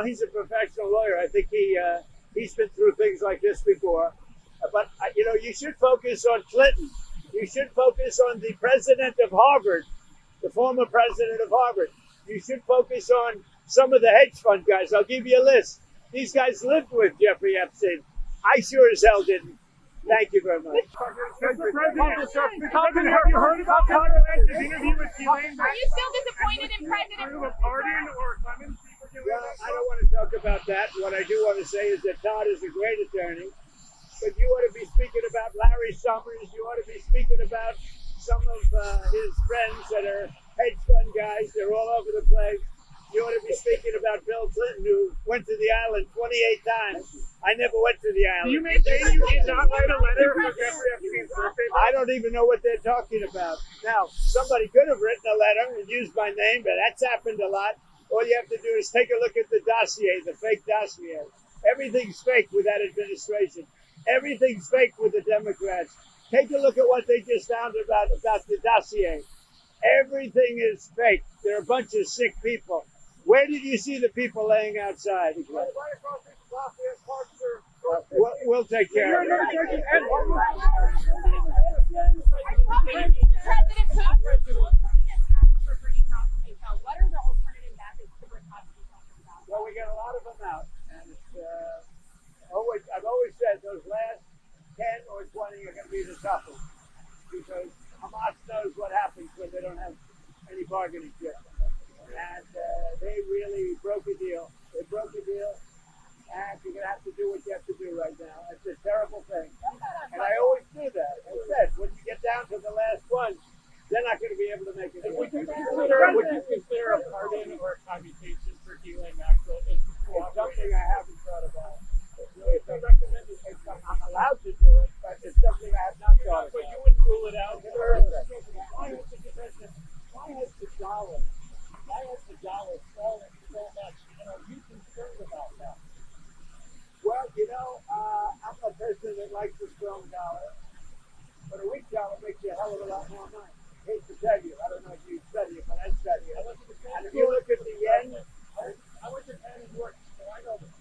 Well, he's a professional lawyer. I think he's been through things like this before. But you should focus on Clinton. You should focus on the president of Harvard, the former president of Harvard. You should focus on some of the hedge fund guys. I'll give you a list. These guys lived with Jeffrey Epstein. I sure as hell didn't. Thank you very much. Mr. President, have you heard about Todd Clemens' interview with Elaine? Are you still disappointed in President? Pardon or Clemens? Well, I don't want to talk about that. What I do want to say is that Todd is a great attorney, but you ought to be speaking about Larry Summers. You ought to be speaking about some of his friends that are hedge fund guys. They're all over the place. You ought to be speaking about Bill Clinton, who went to the island 28 times. I never went to the island. You maintain you did not write a letter for Jeffrey Epstein's birthday? I don't even know what they're talking about. Now, somebody could have written a letter and used my name, but that's happened a lot. All you have to do is take a look at the dossier, the fake dossier. Everything's fake with that administration. Everything's fake with the Democrats. Take a look at what they just found about the dossier. Everything is fake. They're a bunch of sick people. Where did you see the people laying outside? We'll take care of it. President Putin. What are the alternative methods to bring hostages home? Well, we get a lot of them out, and it's I've always said those last 10 or 20 are going to be the toughest, because Hamas knows what happens when they don't have any bargaining chip. And they really broke a deal. They broke a deal, and you're going to have to do what you have to do right now. It's a terrible thing. And I always do that. I said, when you get down to the last one, they're not going to be able to make it. Would you consider a pardon or a commutation for Ghislaine Maxwell? It's something I haven't thought about. I'm allowed to do it, but it's something I have not thought about. But you would rule it out? Why has the dollar fallen so much? Are you concerned about that? Well, I'm a person that likes a strong dollar, but a weak dollar makes you a hell of a lot more money. I hate to tell you, I don't know if you study it, but I study it. And if you look at the yen, I went to Japan and New York, so I know this.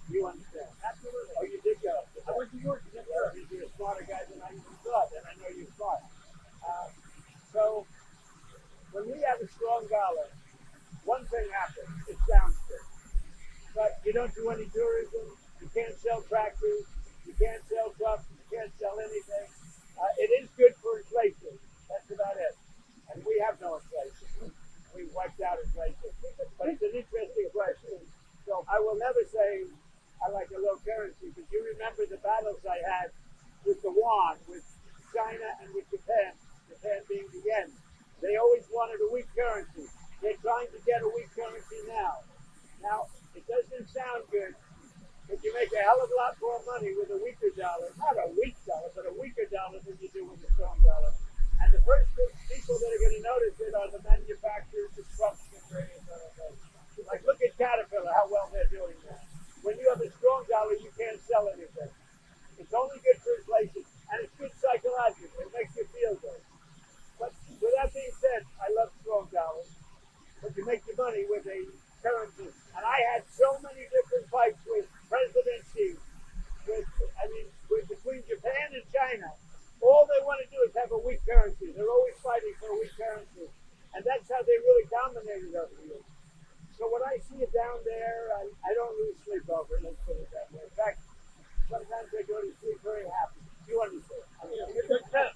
You understand. Absolutely. Oh, you did go. I went to New York. Well, you're a smarter guy than I even thought, and I know you're smart. So, when we have a strong dollar, one thing happens, it sounds good. But you don't do any tourism, you can't sell tractors, you can't sell trucks, you can't sell anything. It is good for inflation. That's about it. And we have no inflation. We wiped out inflation. But it's an interesting question. So I will never say I like a low currency, but you remember the battles I had with the yuan, with China and with Japan being the yen. They always wanted a weak currency. They're trying to get a weak currency now. Now, it doesn't sound good, but you make a hell of a lot more money with a weaker dollar. Not a weak dollar, but a weaker dollar than you do with a strong dollar. And the first people that are going to notice it are the manufacturers, the trucks, and various other things. Like, look at Caterpillar, how well they're doing now. When you have a strong dollar, you can't sell anything. It's only good for inflation, and it's good psychologically. It makes you feel good. But with that being said, I love strong dollars. But you make your money with a currency. And I had so many different fights with President Xi, between Japan and China. All they want to do is have a weak currency. They're always fighting for a weak currency. And that's how they really dominated us here. So when I see it down there, I don't lose sleep over it, let's put it that way. In fact, sometimes I go to sleep very happy. You understand?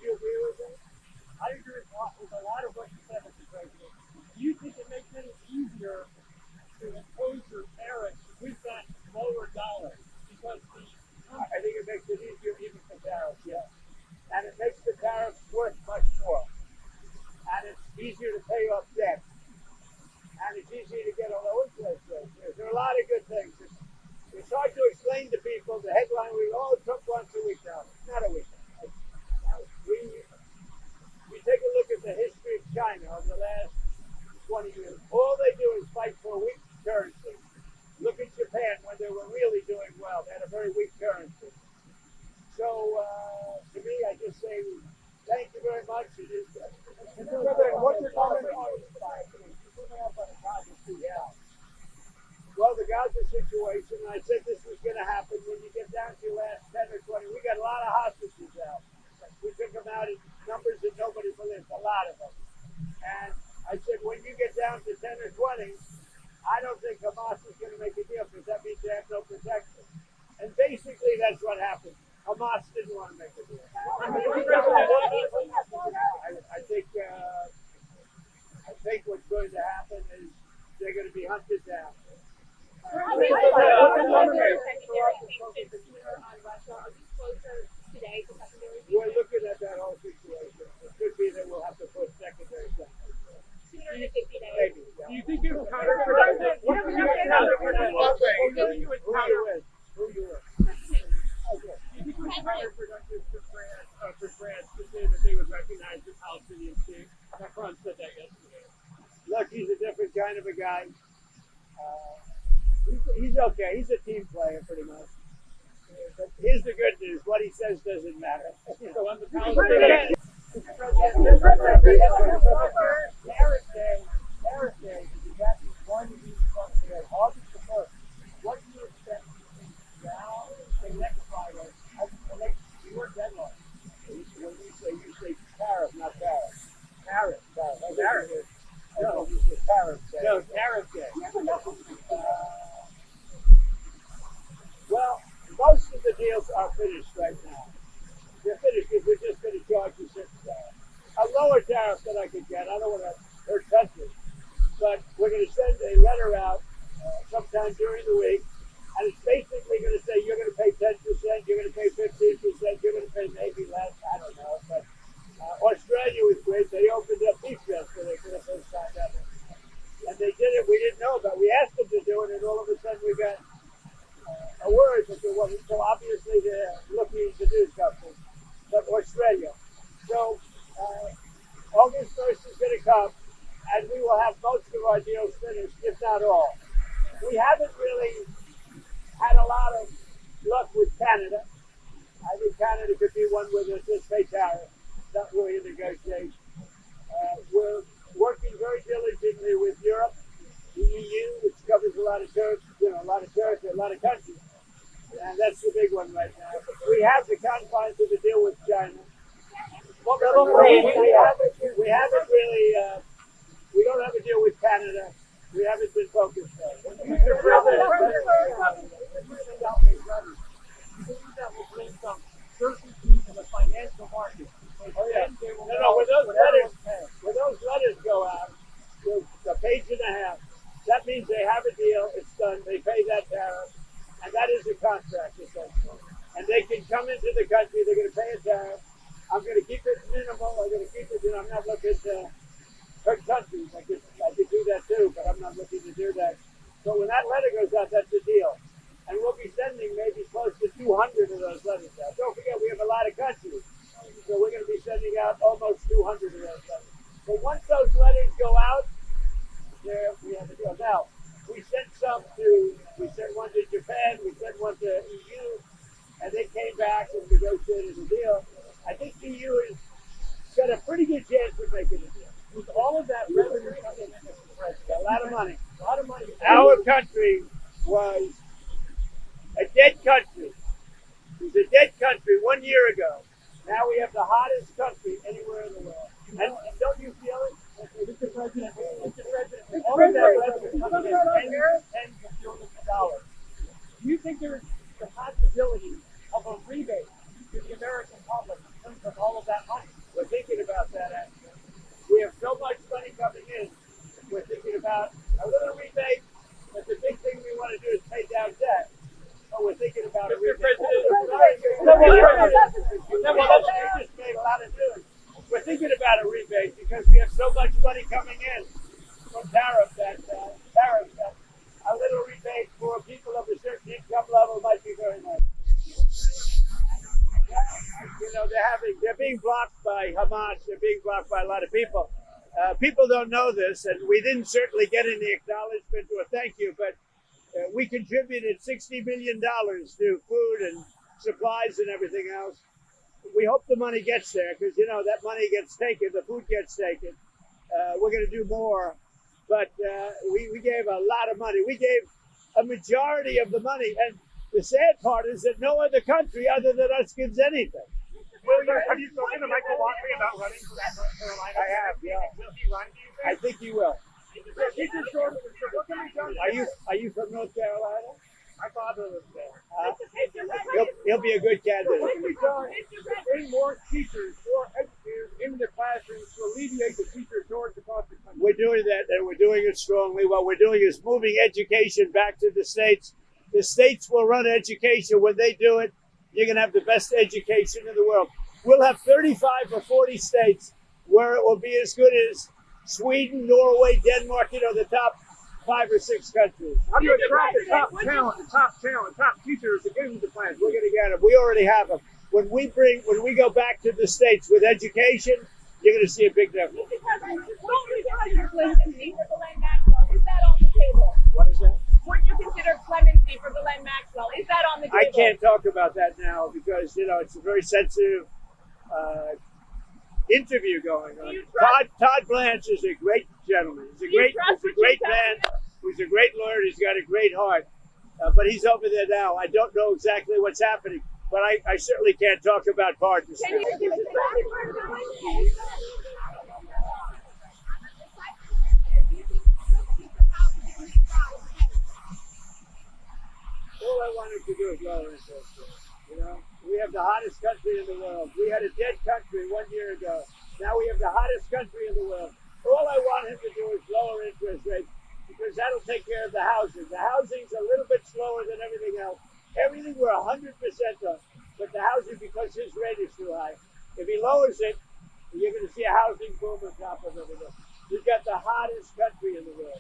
You agree with me? I agree with a lot of what you said, Mr. President. Do you think it makes it easier to impose your tariffs with that lower dollar? Because I think it makes it easier even for tariffs, yeah. And it makes the tariffs worth much more. And it's easier to pay off debt. And it's easier to get a low interest rate. There are a lot of good things. It's hard to explain to people. The headline we Trump wants a weak dollar. Not a weak dollar. We take a look at the history of China over the last 20 years. All they do is fight for a weak currency. Look at Japan when they were really doing well. They had a very weak currency. So, to me, I just say thank you very much. It is. What's your comment on the Gaza? Well, the Gaza situation. I said this was going to happen when you get down to your last 10 or 20. We got a lot of hostages out. We took them out in numbers that nobody believes, a lot of them. And I said, when you get down to 10 or 20, I don't think Hamas is going to make a deal because that means they have no protection. And basically, that's what happened. Hamas didn't want to make a deal. I think what's going to happen is they're going to be hunted down. Secondary sanctions sooner on Russia. Are we closer today to secondary We're sanctions? looking at that whole situation. It could be that we'll have to put secondary sanctions. Sooner than 50 days. Maybe. Do you think it was counterproductive? Who you with? Who you with? Okay. Do you think it was counterproductive for France to say that they would recognize the Palestinian state? Macron said that yesterday. Look, he's a different kind of a guy. He's okay. He's a team player, pretty much. But here's the good news: what he says doesn't matter. So on the Palestinian, Terrorist Day is exactly 1 week from today, August the 1st. What do you expect now and next Friday as it relates to your deadline? When you say tariff, not tariff. Tariff. No, you say tariff. no, tariff day. Well, most of the deals are finished right now. They're finished because we're just going to charge you a lower tariff than I could get. I don't want to hurt countries, but we're going to send a letter out sometime during the week, and it's basically going to say you're going to pay 10%, you're going to pay 15%, you're going to pay maybe less. I don't know, but Australia was great. They opened up beef yesterday for the first time ever, and they did it. We didn't know about. We asked them to do it, and all of a sudden we got a word that there wasn't. So obviously they're looking to do something. But Australia. So August 1st is going to come, and we will have most of our deals finished, if not all. We haven't really had a lot of luck with Canada. I think Canada could be one with a just pay tariff, not really a negotiation. We're working very diligently with Europe, the EU, which covers a lot of territory, a lot of countries. And that's the big one right now. We have the confines of the deal with China. We haven't really, we don't have a deal with Canada. We haven't been focused on it. Mr. President, that will bring some certainty to the financial markets. Oh, yeah. No, when those letters go out, a page and a half, that means they have a deal, it's done, they pay that tariff, and that is a contract, essentially. And they can come into the country, they're going to pay a tariff. I'm going to keep it minimal, I'm going to keep it, I'm not looking to hurt countries. I could do that too, but I'm not looking to do that. So when that letter goes out, that's the deal. And we'll be sending maybe close to 200 of those letters out. Don't forget, we have a lot of countries. So we're going to be sending out almost 200 of those letters. But once those letters go out, there we have a deal. Now, we sent one to Japan, we sent one to EU, and they came back and negotiated a deal. I think EU has got a pretty good chance of making a deal. with all of that revenue coming in, Mr. President, A lot of money. a lot of money. Our country was a dead country. It was a dead country 1 year ago. Now we have the hottest country anywhere in the world. And don't you feel it? Mr. President, all of that revenue coming in tens of billions of dollars. Do you think there is the possibility of a rebate to the American public in terms of all of that money? We're thinking about that, actually. We have so much money coming in. We're thinking about a little rebate, but the big thing we want to do is pay down debt. So we're thinking about a rebate. You just made a lot of news. We're thinking about a rebate because we have so much money coming in from tariffs that a little rebate for people of a certain income level might be very nice. You know, they're being blocked by Hamas. They're being blocked by a lot of people. People don't know this, and we didn't certainly get any acknowledgement or thank you, but we contributed $60 million to food and supplies and everything else. We hope the money gets there because, you know, that money gets taken, the food gets taken. We're going to do more, but we gave a lot of money. We gave a majority of the money. And the sad part is that no other country other than us gives anything. Have you spoken to Michael Walkley about running for that North Carolina? I have, yeah. Will he run, do you think? I think he will. Teacher shortage, so what can be done? Are you from North Carolina? My father lives there. He'll be a good candidate. What can be done to bring more teachers, more educators into the classrooms to alleviate the teacher shortage across the country? We're doing that, and we're doing it strongly. What we're doing is moving education back to the states. The states will run education. When they do it, you're going to have the best education in the world. We'll have 35 or 40 states where it will be as good as Sweden, Norway, Denmark, the top 5 or 6 countries. How do you attract the top talent, top teachers to get into the class? We're going to get them. We already have them. When we go back to the states with education, you're going to see a big difference. Is that on the table? What is that? Would you consider clemency for Ghislaine Maxwell? Is that on the table? I can't talk about that now because it's a very sensitive interview going on. Todd Blanche is a great gentleman. He's a great man. He's a great lawyer. He's got a great heart. But he's over there now. I don't know exactly what's happening, but I certainly can't talk about pardons. Can you give us All I wanted to do is lower interest rates. We have the hottest country in the world. We had a dead country 1 year ago. Now we have the hottest country in the world. All I want him to do is lower interest rates because that'll take care of the housing. The housing's a little bit slower than everything else. Everything we're 100% on, but the housing, because his rate is too high. If he lowers it, you're going to see a housing boom on top of everything. We've got the hottest country in the world.